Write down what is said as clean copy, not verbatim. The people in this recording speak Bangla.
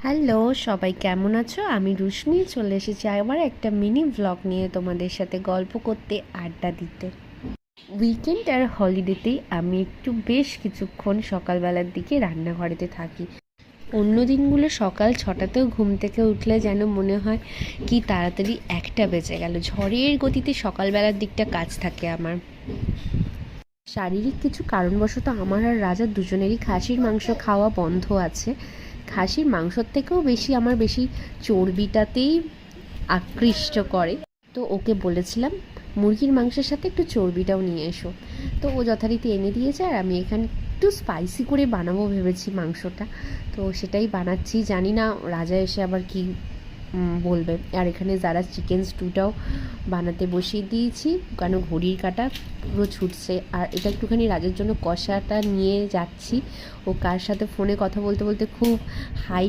হ্যালো সবাই, কেমন আছো? আমি রুশনি চলে এসেছি আবার একটা মিনি ভ্লগ নিয়ে তোমাদের সাথে গল্প করতে, আড্ডা দিতে। উইকেন্ড আর হলিডেতেই আমি একটু বেশ কিছুক্ষণ সকালবেলার দিকে রান্নাঘরেতে থাকি। অন্য দিনগুলো সকাল 6টাতেও ঘুম থেকে উঠলে যেন মনে হয় কি তাড়াতাড়ি 1টা বেজে গেল। ঝড়ের গতিতে সকালবেলার দিকটা কাজ থাকে আমার। শারীরিক কিছু কারণবশত আমার আর রাজার দুজনেরই খাসির মাংস খাওয়া বন্ধ আছে। খাসির মাংসর থেকেও বেশি চর্বিটাতেই আকৃষ্ট করে। তো ওকে বলেছিলাম মুরগির মাংসের সাথে একটু চর্বিটাও নিয়ে এসো। তো ও যথারীতি এনে দিয়েছে, আর আমি এখানে একটু স্পাইসি করে বানাবো ভেবেছি মাংসটা। তো সেটাই বানাচ্ছি, জানি না রাজা এসে আবার কি বলবে। আর এখানে যারা চিকেন স্টুটাও বানাতে বসিয়ে দিয়েছি, কেন ঘড়ির কাঁটা পুরো ছুটছে। আর এটা একটুখানি রাজের জন্য কষাটা নিয়ে যাচ্ছি। ও কার সাথে ফোনে কথা বলতে বলতে খুব হাই